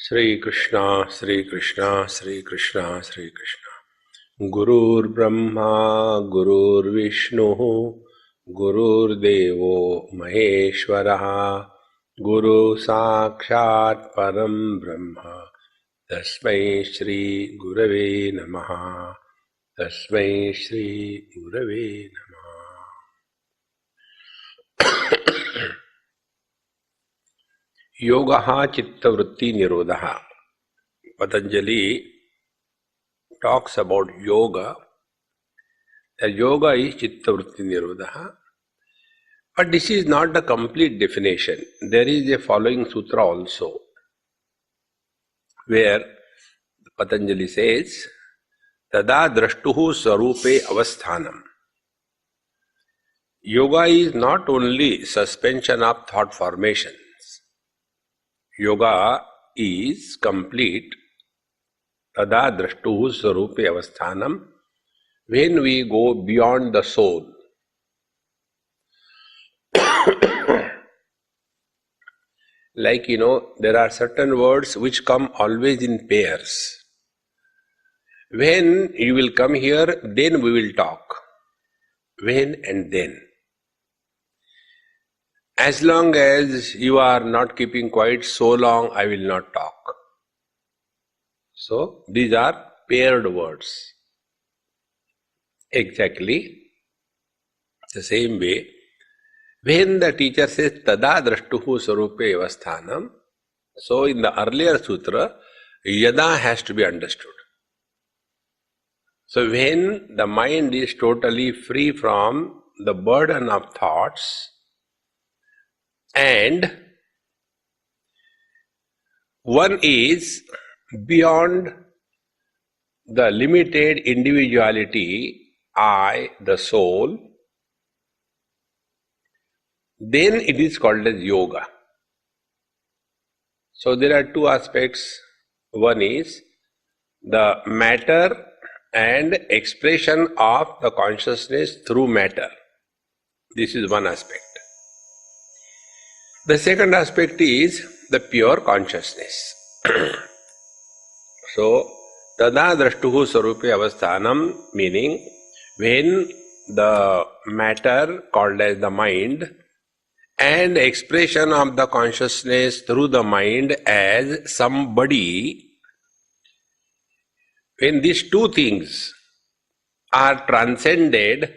श्री कृष्णा श्री कृष्णा श्री कृष्णा श्री कृष्णा। गुरुर्ब्रह्मा गुरुर्विष्णु गुरुर्देवो महेश्वरः। गुरु साक्षात् परम ब्रह्म तस्मै श्री गुरवे नमः। तस्मै श्री गुरवे नमः। योगः चित्तवृत्ति निरोधः। Patanjali talks about yoga. The yoga is chitta vritti nirodha. But this is not the complete definition. There is a following sutra also, where Patanjali says, Tada drashtuhu sarupe avasthanam. Yoga is not only suspension of thought formations. Yoga is complete. Tada drashtuhu sarupe avasthanam. When we go beyond the soul. Like, there are certain words which come always in pairs. When you will come here, then we will talk. When and then. As long as you are not keeping quiet so long, I will not talk. So, these are paired words. Exactly the same way, when the teacher says, Tada drashtuhu sarupe avasthanam, so in the earlier sutra, yada has to be understood. So when the mind is totally free from the burden of thoughts and one is beyond the limited individuality, I, the soul, then it is called as yoga. So there are two aspects. One is the matter and expression of the consciousness through matter. This is one aspect. The second aspect is the pure consciousness. So, tada drashtuhu sarupe avasthanam, meaning when the matter called as the mind and expression of the consciousness through the mind as somebody, when these two things are transcended,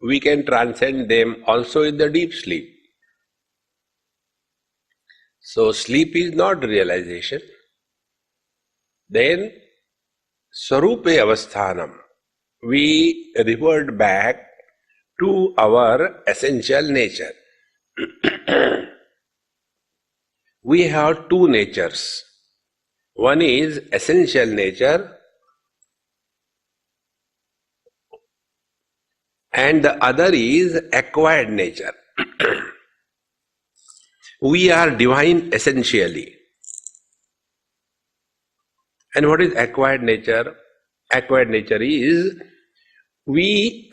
we can transcend them also in the deep sleep. So sleep is not realization. Then sarupe avasthanam, we revert back to our essential nature. We have two natures. One is essential nature and the other is acquired nature. We are divine essentially. And what is acquired nature? Acquired nature is we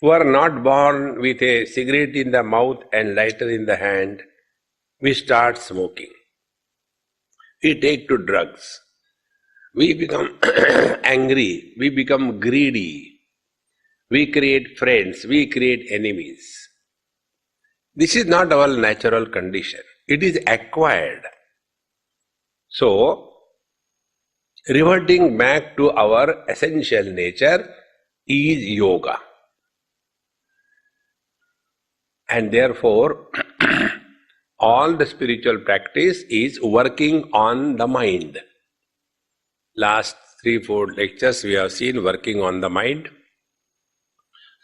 were not born with a cigarette in the mouth and lighter in the hand. We start smoking. We take to drugs. We become angry. We become greedy. We create friends. We create enemies. This is not our natural condition. It is acquired. So, reverting back to our essential nature is yoga. And therefore, all the spiritual practice is working on the mind. Last 3-4 lectures we have seen working on the mind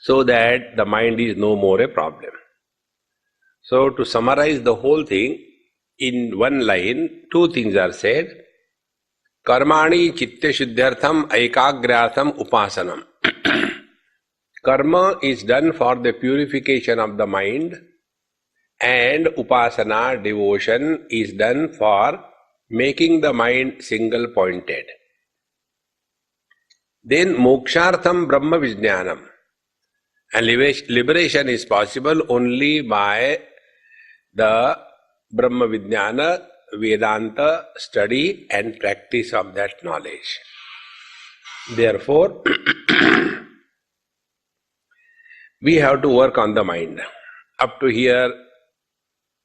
so that the mind is no more a problem. So to summarize the whole thing, in one line, two things are said. Karmani chitte shuddhyartham ekagratham upasanam. Karma is done for the purification of the mind and upasana, devotion, is done for making the mind single pointed. Then mokshartham brahma vijnanam. And liberation is possible only by the Brahma Vijnana, Vedanta study and practice of that knowledge. Therefore, we have to work on the mind. Up to here,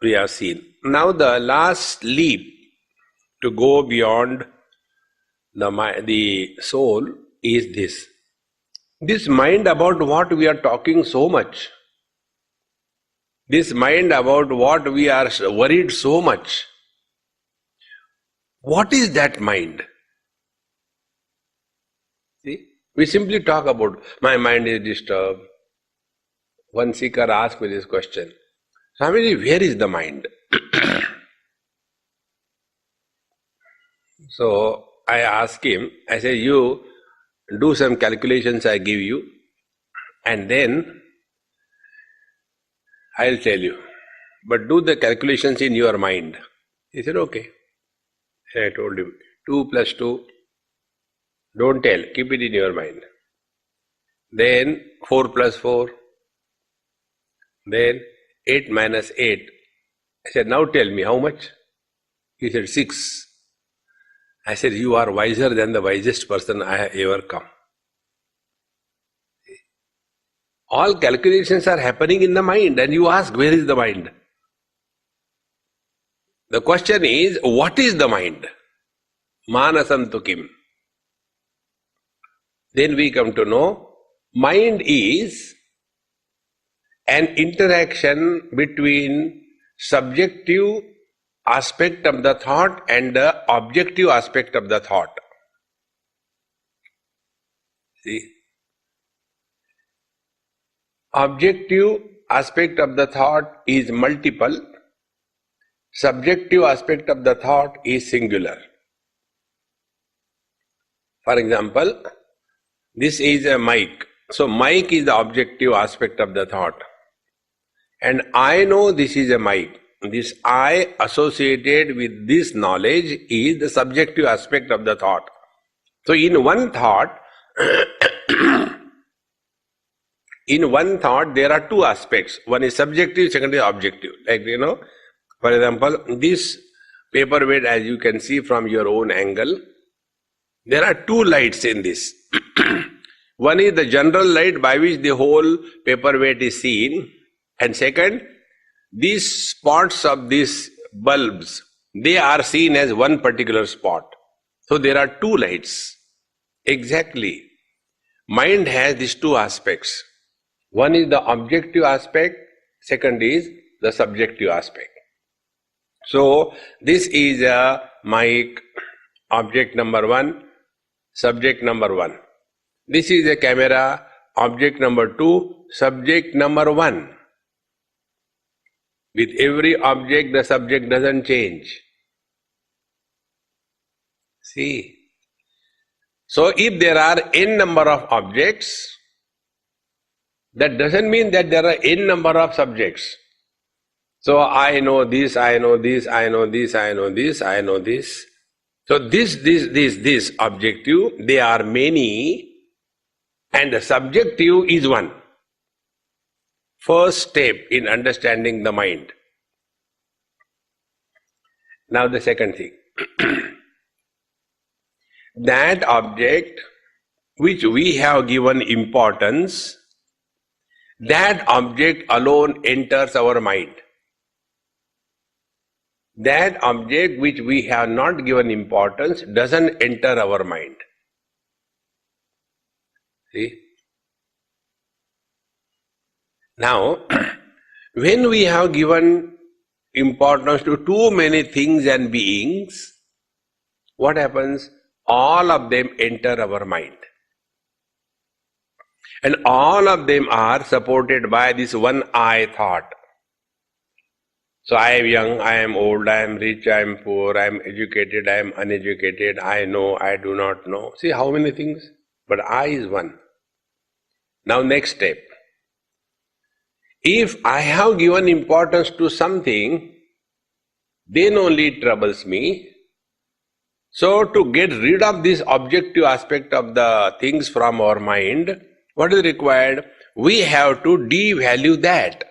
we have seen. Now the last leap to go beyond the soul is this. This mind about what we are talking so much, this mind about what we are worried so much, what is that mind? See, we simply talk about, my mind is disturbed. One seeker asked me this question, Swamiji, where is the mind? So I asked him, I said, you do some calculations I give you, and then I'll tell you. But do the calculations in your mind. He said, okay. I told him, 2 plus 2, don't tell, keep it in your mind. Then 4 plus 4, then 8 minus 8. I said, now tell me, how much? He said, 6. I said, you are wiser than the wisest person I have ever come. All calculations are happening in the mind, and you ask, where is the mind? The question is, what is the mind? Manasam tu kim. Then we come to know, mind is an interaction between subjective aspect of the thought and the objective aspect of the thought. See? Objective aspect of the thought is multiple. Subjective aspect of the thought is singular. For example, this is a mic. So mic is the objective aspect of the thought. And I know this is a mic. This I associated with this knowledge is the subjective aspect of the thought. So in one thought, there are two aspects. One is subjective, second is objective. Like, for example, this paperweight, as you can see from your own angle, there are two lights in this. One is the general light by which the whole paperweight is seen, and second, these spots of these bulbs, they are seen as one particular spot. So there are two lights. Exactly. Mind has these two aspects. One is the objective aspect, second is the subjective aspect. So this is a mic, object number 1, subject number 1. This is a camera, object number 2, subject number 1. With every object, the subject doesn't change. See? So if there are n number of objects, that doesn't mean that there are n number of subjects. So I know this, I know this, I know this, I know this, I know this. So this objective, they are many, and the subjective is one. First step in understanding the mind. Now the second thing. That object which we have given importance, that object alone enters our mind. That object which we have not given importance doesn't enter our mind. See? Now, when we have given importance to too many things and beings, what happens? All of them enter our mind. And all of them are supported by this one I thought. So I am young, I am old, I am rich, I am poor, I am educated, I am uneducated, I know, I do not know. See how many things? But I is one. Now next step. If I have given importance to something, then only it troubles me. So to get rid of this objective aspect of the things from our mind, what is required? we have to devalue that.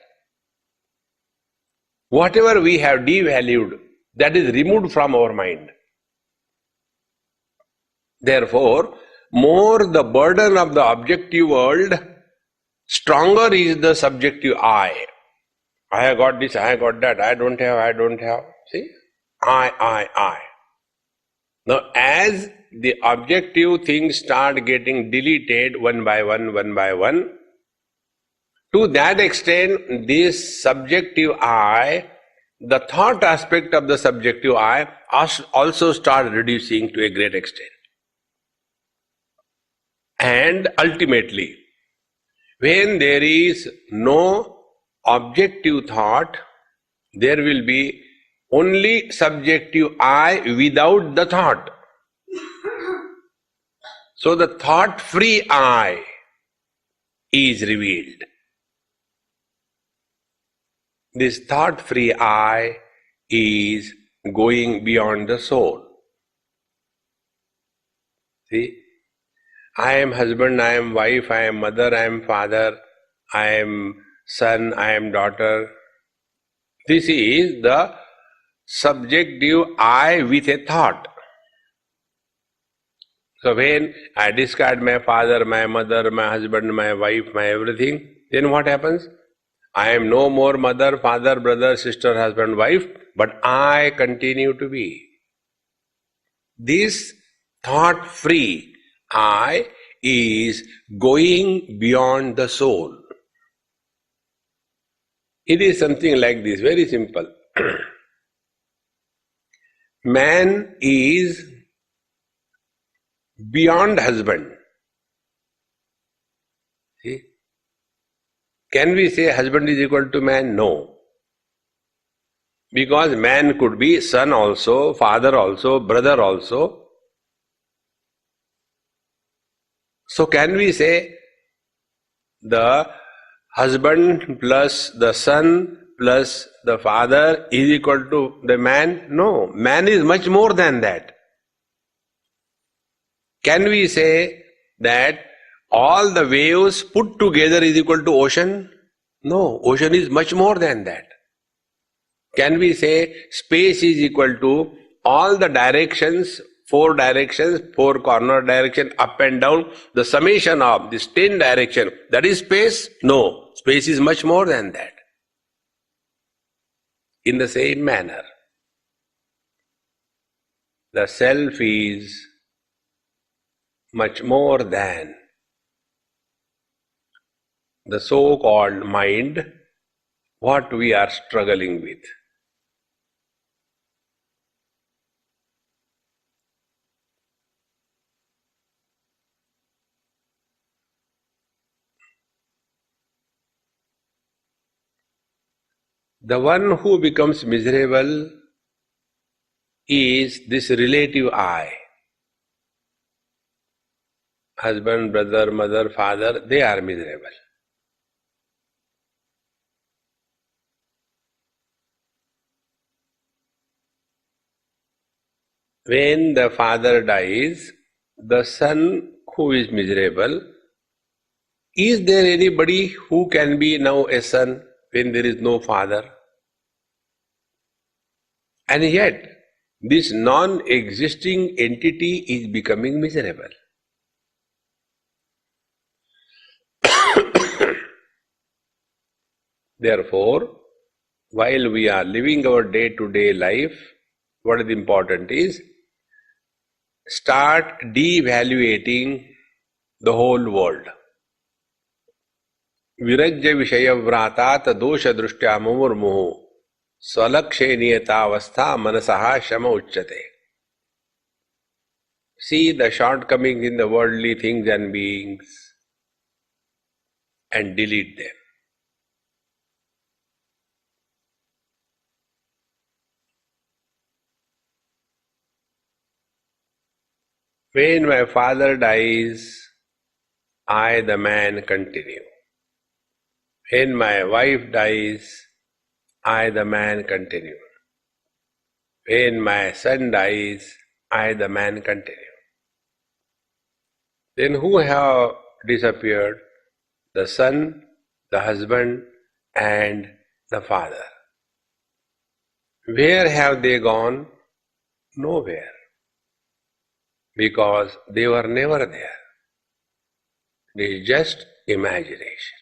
Whatever we have devalued, that is removed from our mind. Therefore, more the burden of the objective world, stronger is the subjective I. I have got this, I have got that, I don't have. See? I. Now, as the objective things start getting deleted one by one, to that extent, this subjective I, the thought aspect of the subjective I, also start reducing to a great extent. And ultimately, when there is no objective thought, there will be only subjective I without the thought. So the thought-free I is revealed. This thought-free I is going beyond the soul. See? I am husband, I am wife, I am mother, I am father, I am son, I am daughter. This is the subjective I with a thought. So when I discard my father, my mother, my husband, my wife, my everything, then what happens? I am no more mother, father, brother, sister, husband, wife, but I continue to be. This thought-free I is going beyond the soul. It is something like this, very simple. Man is beyond husband. See? Can we say husband is equal to man? No. Because man could be son also, father also, brother also. So can we say the husband plus the son plus the father is equal to the man? No, man is much more than that. Can we say that all the waves put together is equal to ocean? No, ocean is much more than that. Can we say space is equal to all the directions, four corner direction, up and down, the summation of this 10 direction, that is space? No, space is much more than that. In the same manner, the self is much more than the so-called mind, what we are struggling with. The one who becomes miserable is this relative I. Husband, brother, mother, father, they are miserable. When the father dies, the son who is miserable, is there anybody who can be now a son when there is no father? And yet, this non-existing entity is becoming miserable. Therefore, while we are living our day-to-day life, what is important is, start devaluating the whole world. Virajya vishayavratat dosha drushtya mumurmuhu swalakshe niyatavastha manasaha shama uchyate. See the shortcomings in the worldly things and beings and delete them. When my father dies, I, the man, continue. When my wife dies, I, the man, continue. When my son dies, I, the man, continue. Then who have disappeared? the son, the husband, and the father. Where have they gone? Nowhere. Because they were never there. It is just imagination.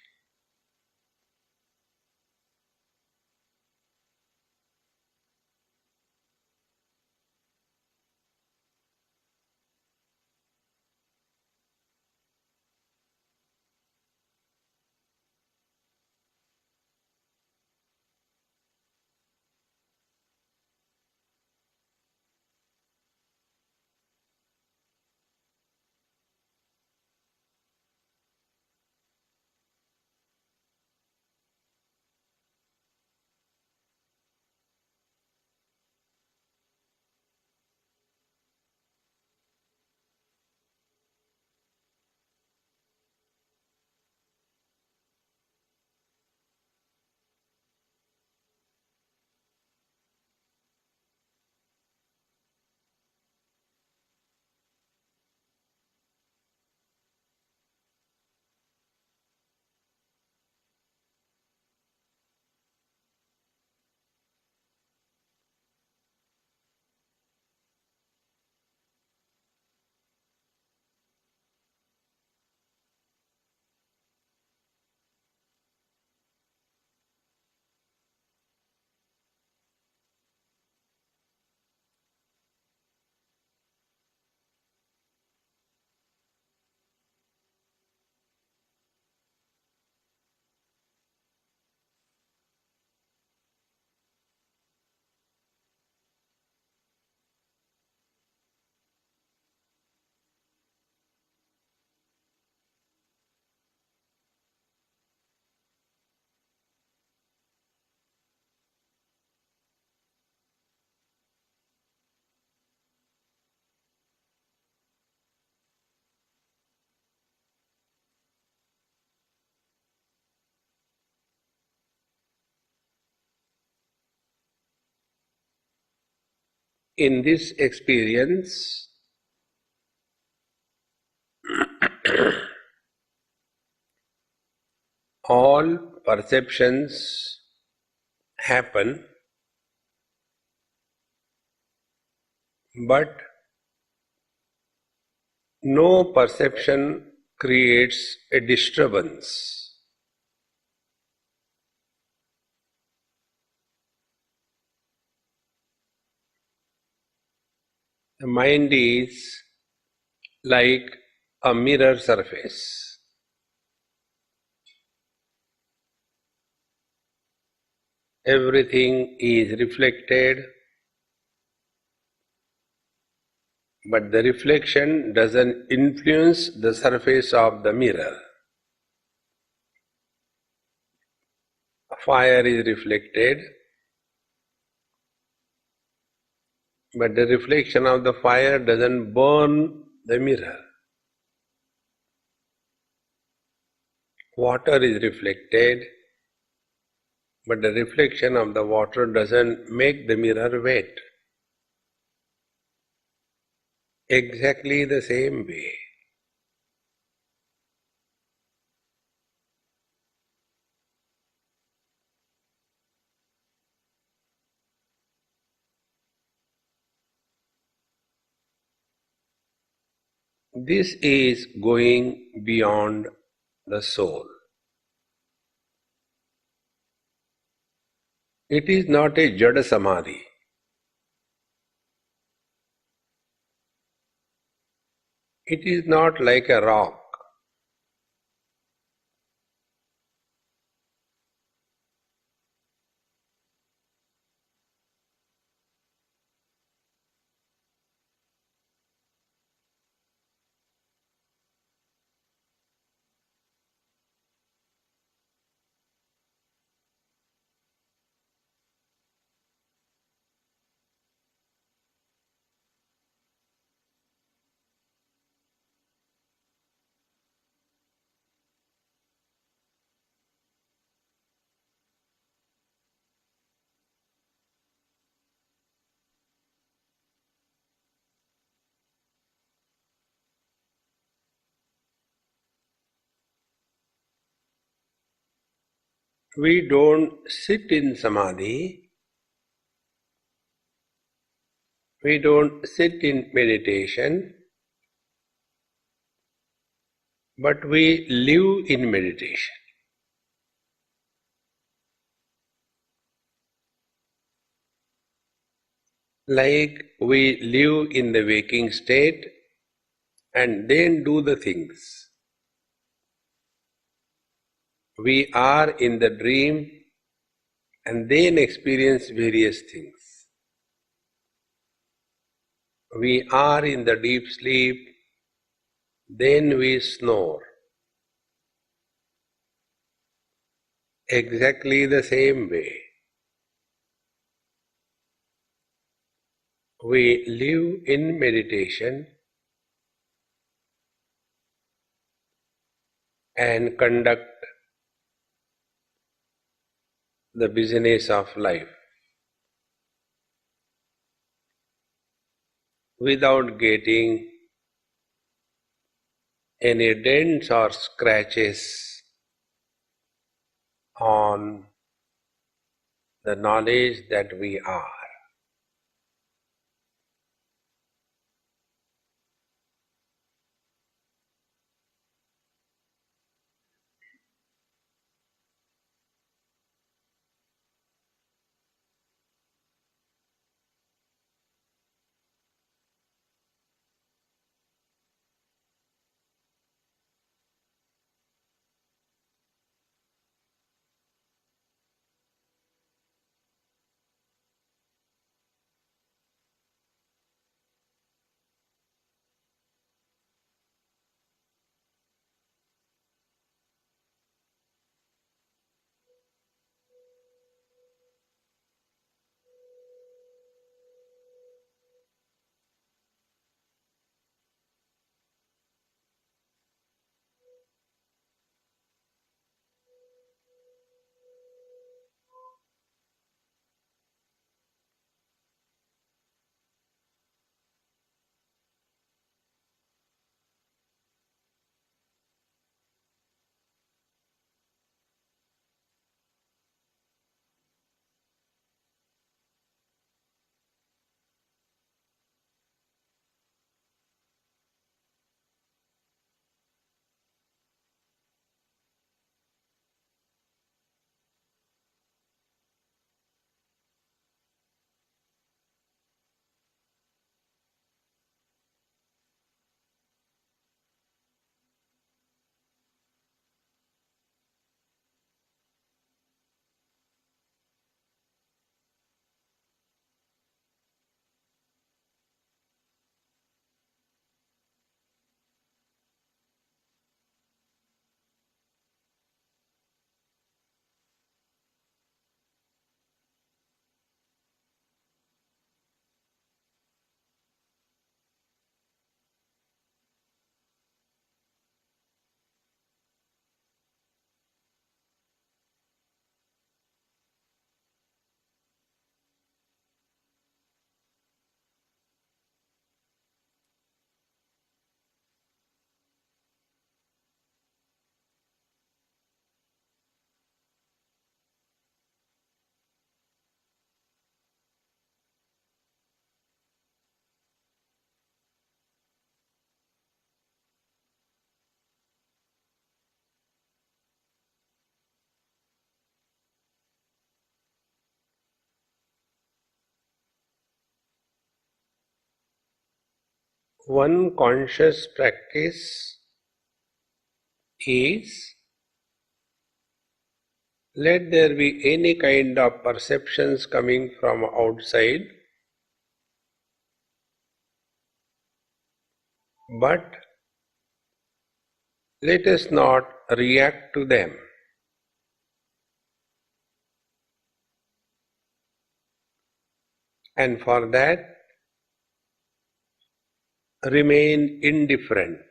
In this experience, all perceptions happen, but no perception creates a disturbance. The mind is like a mirror surface. Everything is reflected, but the reflection doesn't influence the surface of the mirror. Fire is reflected, but the reflection of the fire doesn't burn the mirror. Water is reflected, but the reflection of the water doesn't make the mirror wet. Exactly the same way. This is going beyond the soul. It is not a Jada Samadhi. It is not like a rock. We don't sit in samadhi, we don't sit in meditation, but we live in meditation. Like we live in the waking state and then do the things. We are in the dream and then experience various things. We are in the deep sleep, then we snore. Exactly the same way. We live in meditation and conduct the business of life without getting any dents or scratches on the knowledge that we are. One conscious practice is, let there be any kind of perceptions coming from outside, but let us not react to them. And for that, remain indifferent.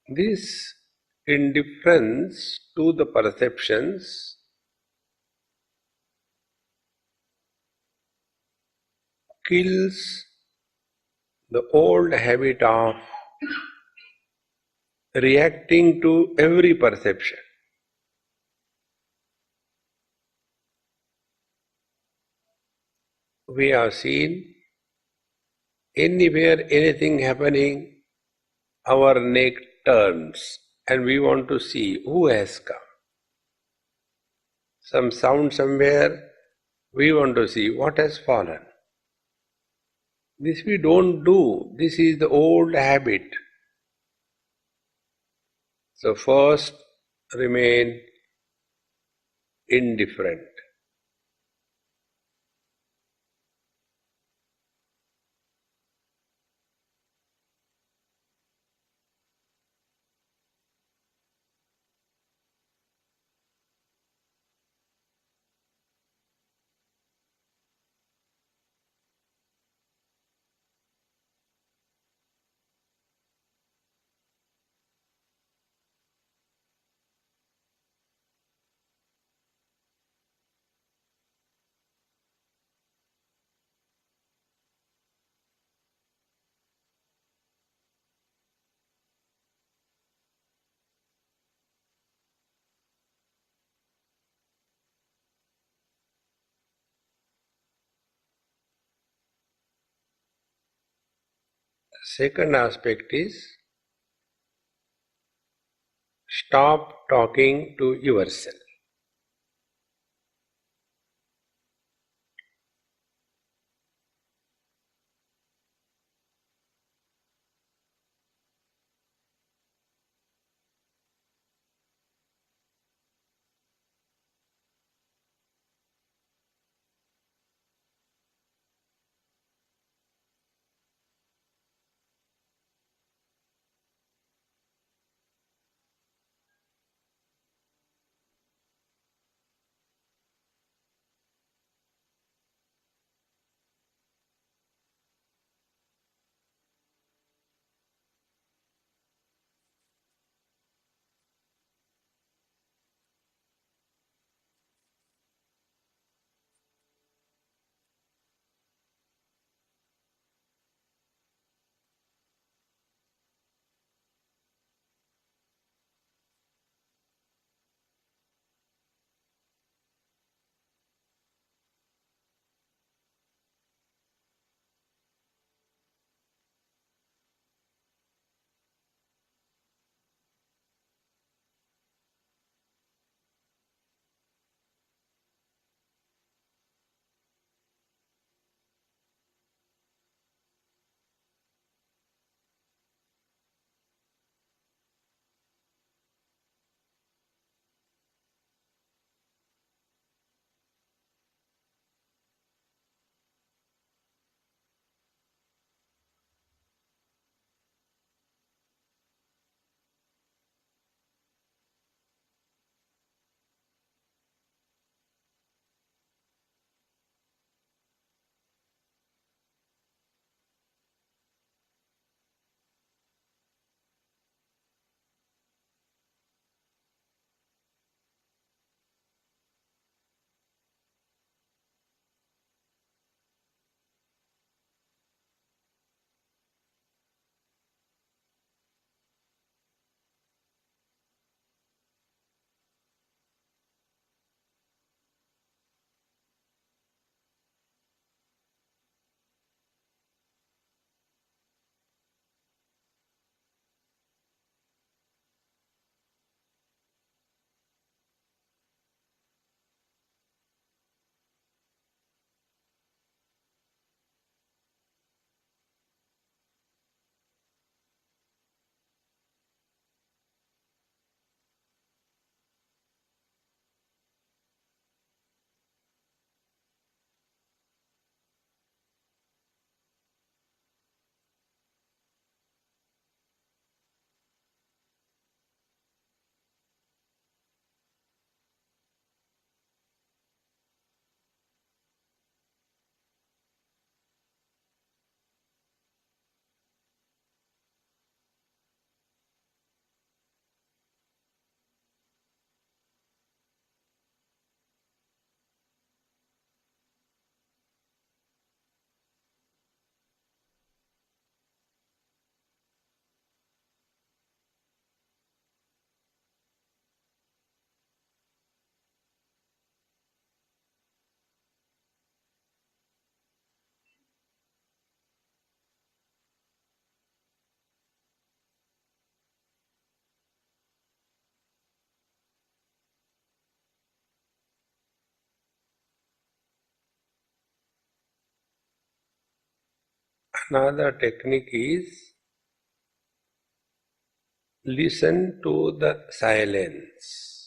This indifference to the perceptions kills the old habit of reacting to every perception. We have seen anywhere anything happening, our neck turns and we want to see who has come. Some sound somewhere, we want to see what has fallen. This we don't do. This is the old habit. So first, remain indifferent. Second aspect is stop talking to yourself. Another technique is listen to the silence.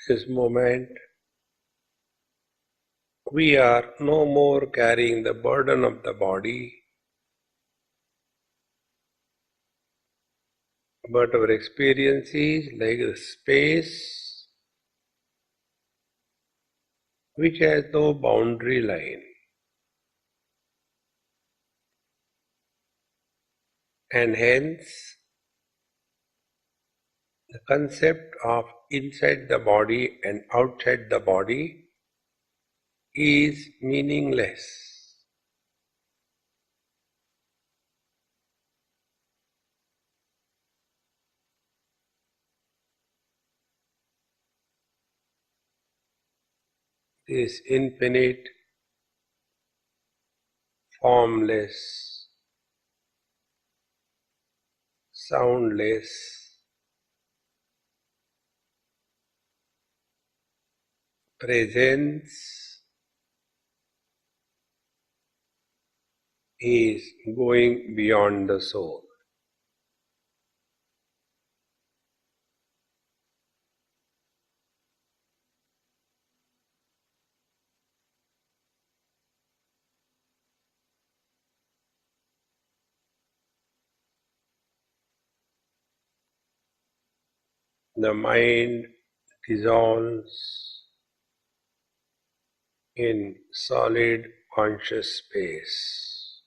This moment, we are no more carrying the burden of the body, but our experience is like the space which has no boundary line. And hence, the concept of inside the body and outside the body is meaningless. This infinite, formless, soundless presence is going beyond the soul. The mind dissolves in solid conscious space.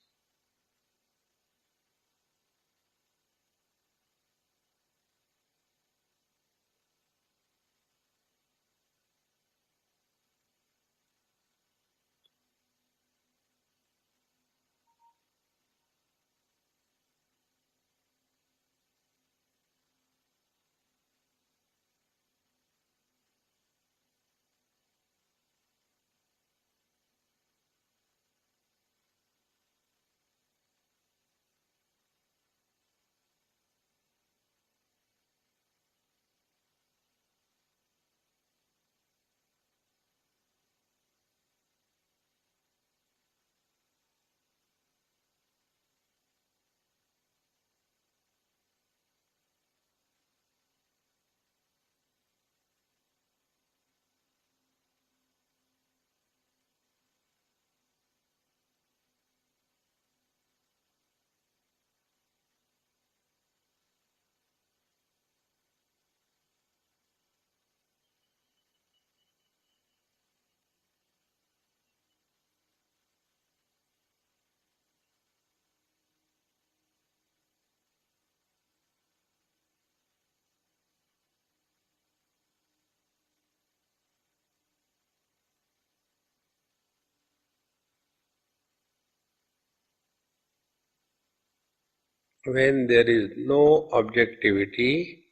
When there is no objectivity,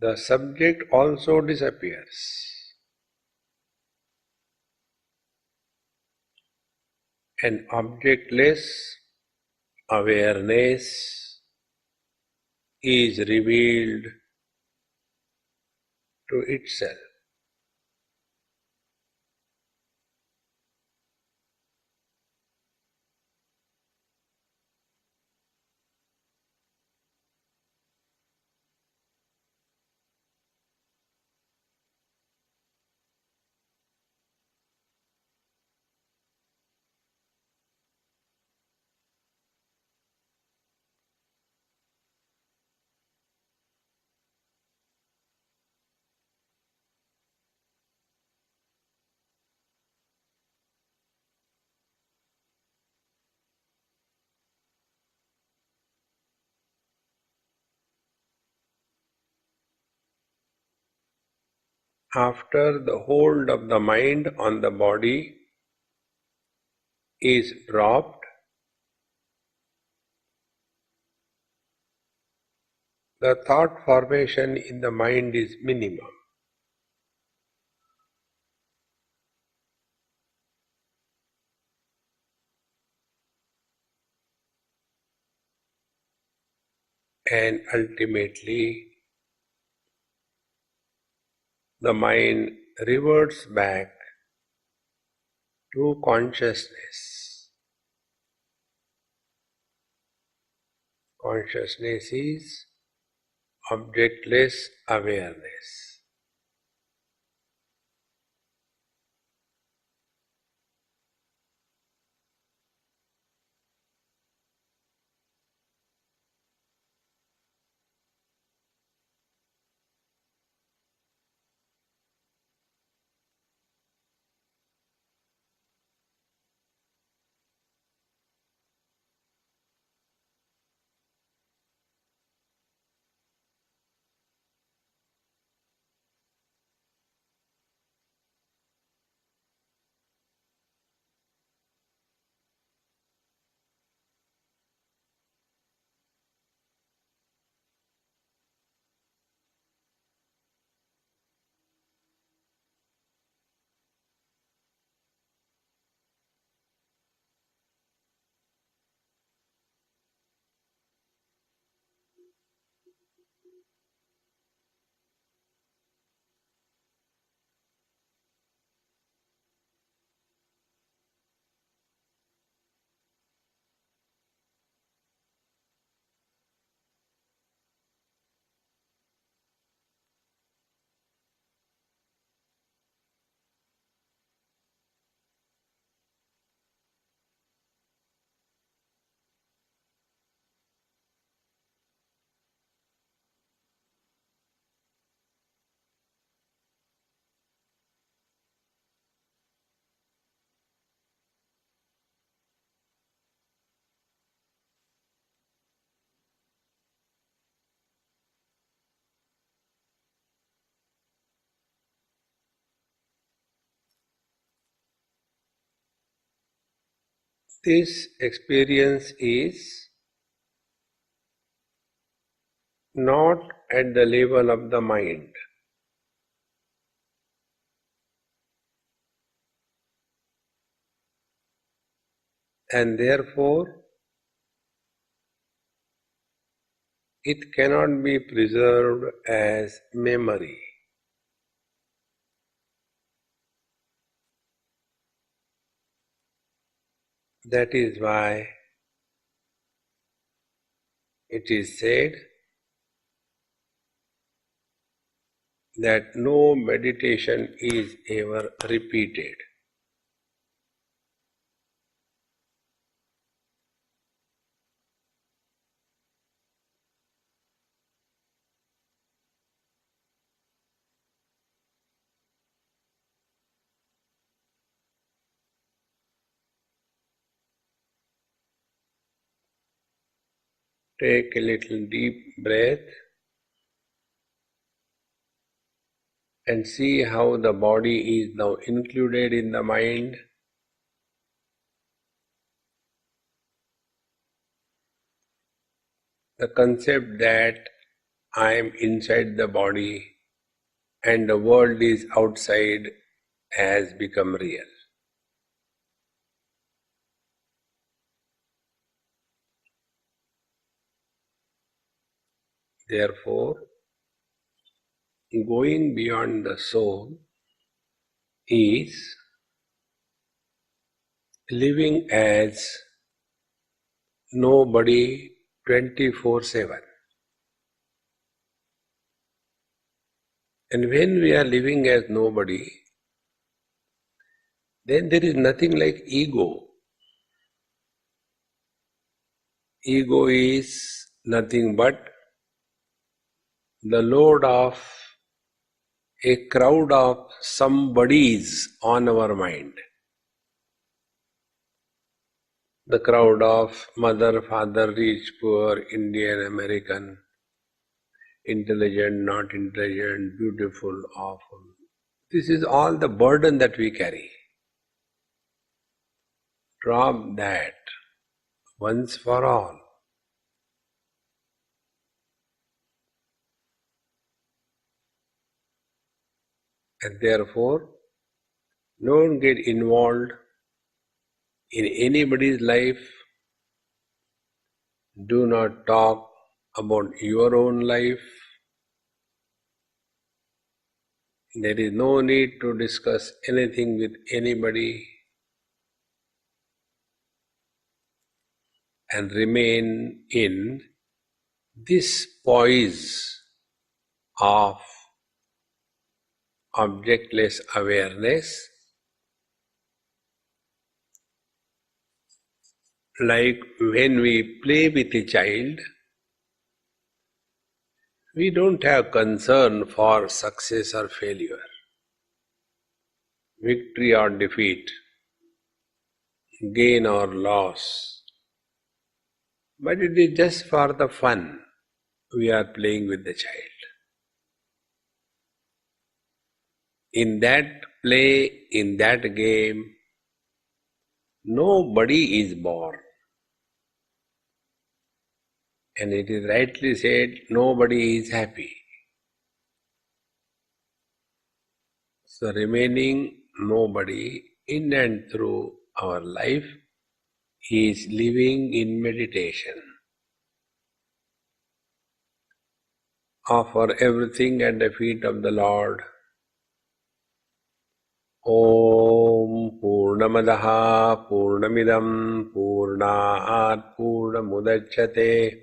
the subject also disappears. An objectless awareness is revealed to itself. after the hold of the mind on the body is dropped, the thought formation in the mind is minimum. And ultimately, the mind reverts back to consciousness. Consciousness is objectless awareness. This experience is not at the level of the mind. And therefore, it cannot be preserved as memory. That is why it is said that no meditation is ever repeated. Take a little deep breath and see how the body is now included in the mind. The concept that I am inside the body and the world is outside has become real. Therefore, going beyond the soul is living as nobody 24/7. And when we are living as nobody, then there is nothing like ego. Ego is nothing but the load of a crowd of somebodies on our mind. The crowd of mother, father, rich, poor, Indian, American, intelligent, not intelligent, beautiful, awful. This is all the burden that we carry. Drop that once for all. And therefore, don't get involved in anybody's life. Do not talk about your own life. There is no need to discuss anything with anybody, and remain in this poise of objectless awareness, like when we play with a child. We don't have concern for success or failure, victory or defeat, gain or loss. But it is just for the fun we are playing with the child. In that play, in that game, nobody is born. And it is rightly said, nobody is happy. So remaining nobody in and through our life is living in meditation. Offer everything at the feet of the Lord. Om Purnamadaha Purnamidam Purnat Purnamudachyate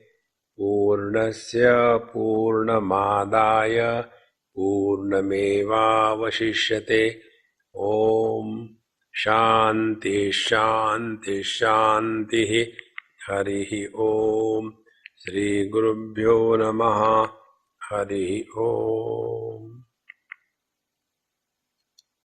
Purnasya Purnamadaya Purnameva Vashishyate. Om Shanti Shanti Shanti. Harihi Om. Shri Gurubhyo Namaha. Harihi Om.